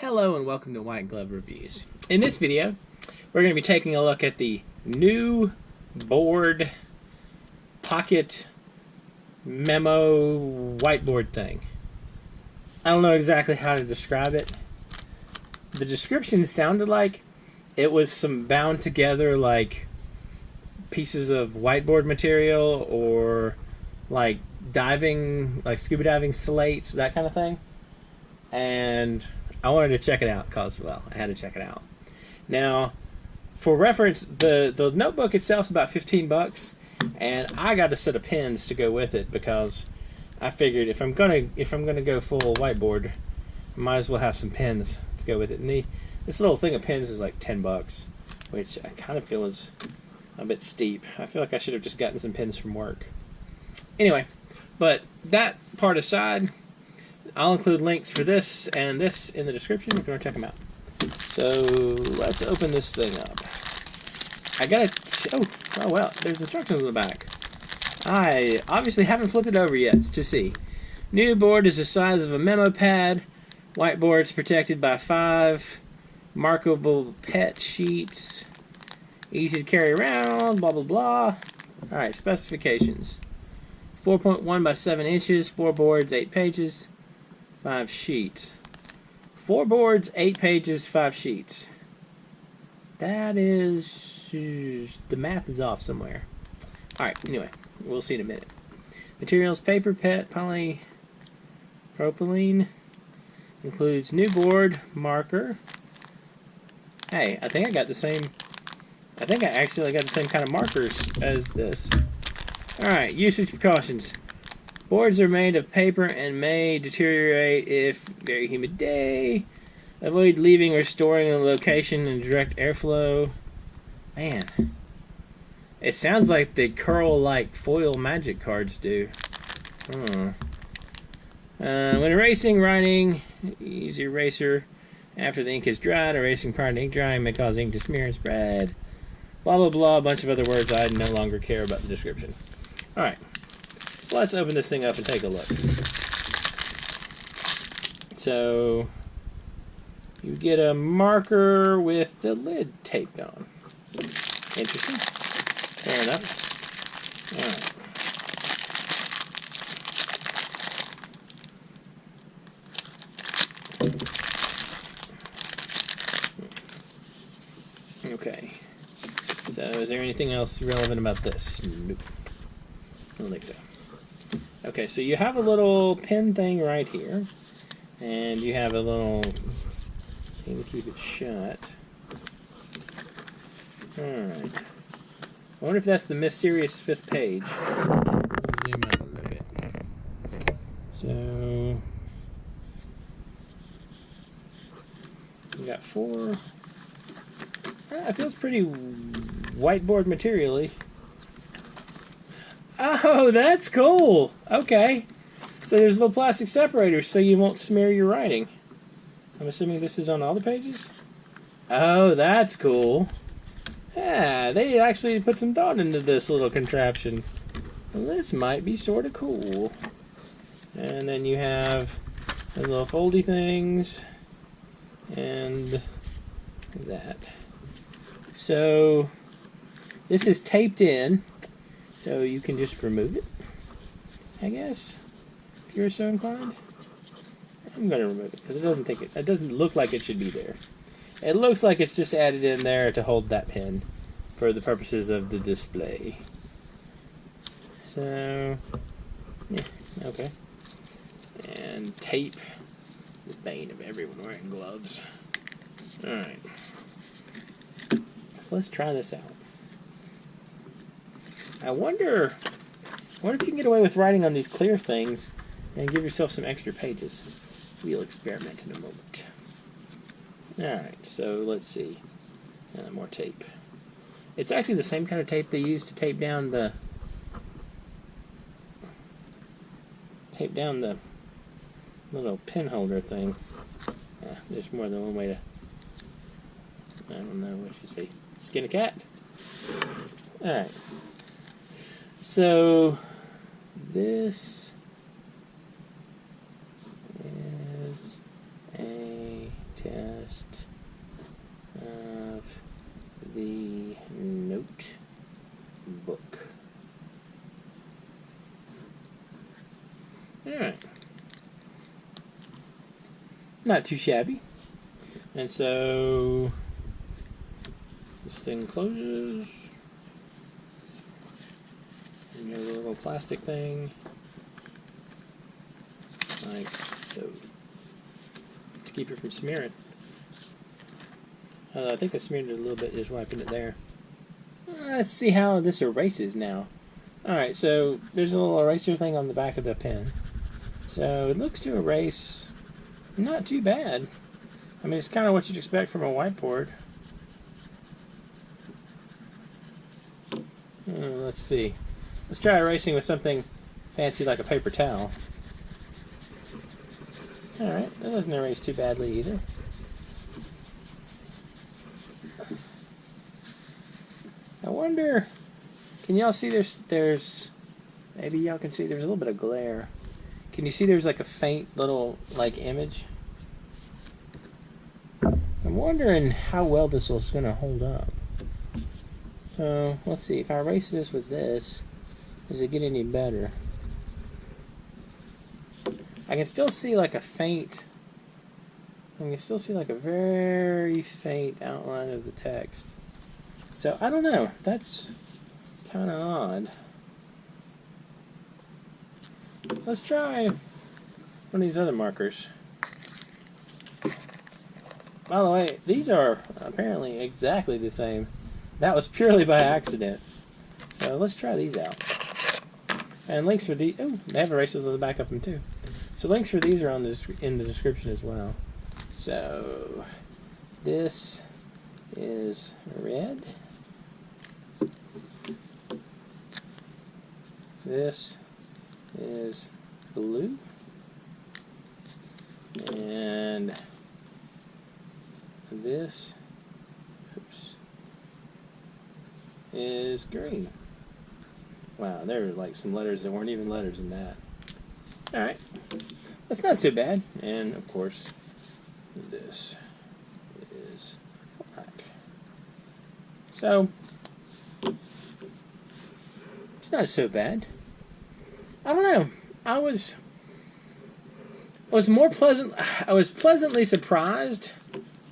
Hello and welcome to White Glove Reviews. In this video, we're going to be taking a look at the new board pocket memo whiteboard thing. I don't know exactly how to describe it. The description sounded like it was some bound together like pieces of whiteboard material or like diving, like scuba diving slates, that kind of thing. And I wanted to check it out because, well, I had to check it out. Now, for reference, the notebook itself is about $15, and I got a set of pens to go with it because I figured if I'm gonna go full whiteboard, I might as well have some pens to go with it. And this little thing of pens is like $10, which I kind of feel is a bit steep. I feel like I should have just gotten some pens from work. Anyway, but that part aside, I'll include links for this and this in the description if you want to check them out. So let's open this thing up. I gotta, oh well, there's instructions on the back. I obviously haven't flipped it over yet to see. New board is the size of a memo pad. Whiteboard's protected by 5 markable PET sheets. Easy to carry around, blah blah blah. Alright, specifications. 4.1 by 7 inches, 4 boards, 8 pages. 5 sheets. 4 boards, 8 pages, 5 sheets. That is... the math is off somewhere. Alright, anyway, we'll see in a minute. Materials: paper, PET, polypropylene. Includes new board, marker. Hey, I think I got the same... I think I actually got the same kind of markers as this. Alright, usage precautions. Boards are made of paper and may deteriorate if very humid day. Avoid leaving or storing in a location in direct airflow. Man, it sounds like they curl like foil magic cards do. When erasing, writing, use your eraser after the ink is dried. Erasing prior to ink drying may cause ink to smear and spread. Blah blah blah, a bunch of other words I no longer care about the description. Alright. So let's open this thing up and take a look. So you get a marker with the lid taped on. Interesting. Fair enough. Alright. Okay. So is there anything else relevant about this? Nope. I don't think so. Okay, so you have a little pen thing right here, and you have a little thing to keep it shut. Alright. I wonder if that's the mysterious 5th page. Zoom out a little bit. So, we got 4. It feels pretty whiteboard material-y. Oh, that's cool. Okay. So there's little plastic separators so you won't smear your writing. I'm assuming this is on all the pages? Oh, that's cool. Yeah, they actually put some thought into this little contraption. Well, this might be sort of cool. And then you have the little foldy things and that. So this is taped in. So you can just remove it, I guess, if you're so inclined. I'm going to remove it because it doesn't look like it should be there. It looks like it's just added in there to hold that pen for the purposes of the display. So, yeah, okay. And tape, the bane of everyone wearing gloves. Alright. So let's try this out. I wonder if you can get away with writing on these clear things and give yourself some extra pages. We'll experiment in a moment. Alright, so let's see. More tape. It's actually the same kind of tape they use to tape down the little pin holder thing. There's more than one way to, I don't know what you say, skin a cat? Alright. So this is a 10 list of the notebook. Alright. Not too shabby. And so this thing closes. And there's a little plastic thing. Like so. To keep it from smearing. I think I smeared it a little bit just wiping it there. Let's see how this erases now. Alright, so there's a little eraser thing on the back of the pen. So it looks to erase not too bad. I mean, it's kind of what you'd expect from a whiteboard. Let's see. Let's try erasing with something fancy like a paper towel. Alright, that doesn't erase too badly either. I wonder, can y'all see there's, maybe y'all can see there's a little bit of glare. Can you see there's like a faint little like image? I'm wondering how well this is going to hold up. So let's see, if I erase this with this, does it get any better? I can still see like a faint, I can still see like a very faint outline of the text. So I don't know, that's kind of odd. Let's try one of these other markers. By the way, these are apparently exactly the same. That was purely by accident. So let's try these out. And links for these, oh, they have erasers on the back of them too. So links for these are on in the description as well. So this is red. This is blue. And this is green. Wow, there are like some letters that weren't even letters in that. Alright, that's not so bad. And of course, this is black. So, it's not so bad. I don't know. I was pleasantly surprised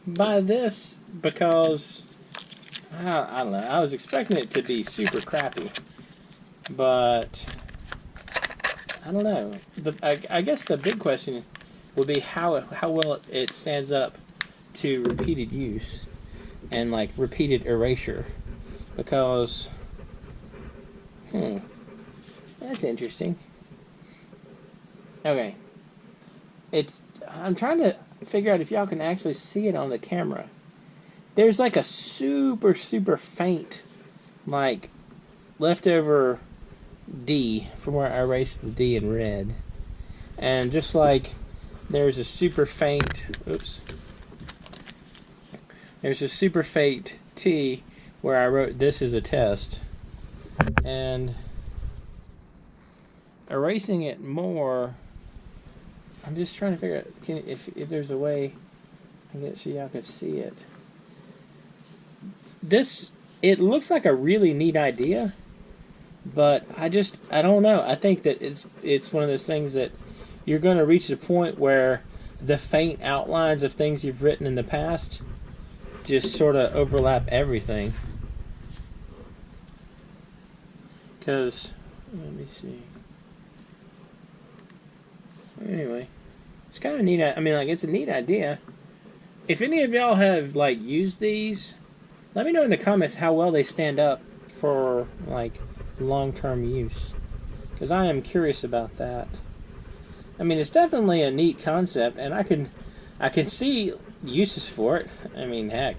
by this because I don't know. I was expecting it to be super crappy, but I don't know. I guess the big question would be how well it stands up to repeated use and like repeated erasure, because that's interesting. Okay, I'm trying to figure out if y'all can actually see it on the camera. There's like a super faint like leftover D from where I erased the D in red, and just like there's a super faint there's a super faint T where I wrote "this is a test," and erasing it more, I'm just trying to figure out if there's a way I get so y'all can see it. It looks like a really neat idea, but I don't know. I think that it's one of those things that you're going to reach the point where the faint outlines of things you've written in the past just sort of overlap everything. Because, let me see. Anyway, it's kind of neat. I mean, like, it's a neat idea. If any of y'all have like used these, let me know in the comments how well they stand up for like long-term use, because I am curious about that. I mean, it's definitely a neat concept, and I can see uses for it. I mean, heck,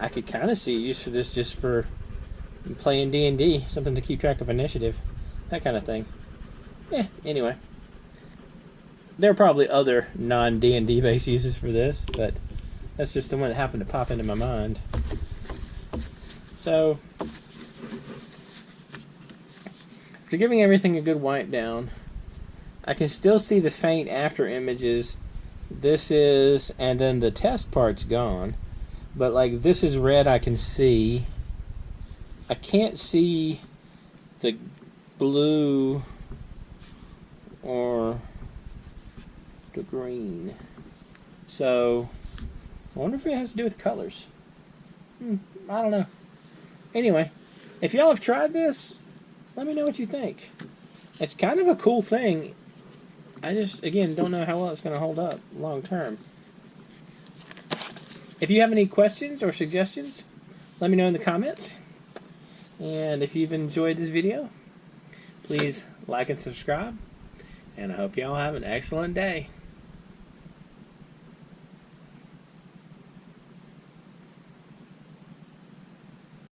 I could kind of see use for this just for playing D&D, something to keep track of initiative, that kind of thing. Yeah, anyway. There are probably other non-D&D based uses for this, but that's just the one that happened to pop into my mind. So, after giving everything a good wipe down, I can still see the faint after images this is, and then the test part's gone. But like this is red, I can see. I can't see the blue or the green. So I wonder if it has to do with colors. I don't know. Anyway, if y'all have tried this, let me know what you think. It's kind of a cool thing. I just, again, don't know how well it's going to hold up long term. If you have any questions or suggestions, let me know in the comments. And if you've enjoyed this video, please like and subscribe. And I hope y'all have an excellent day.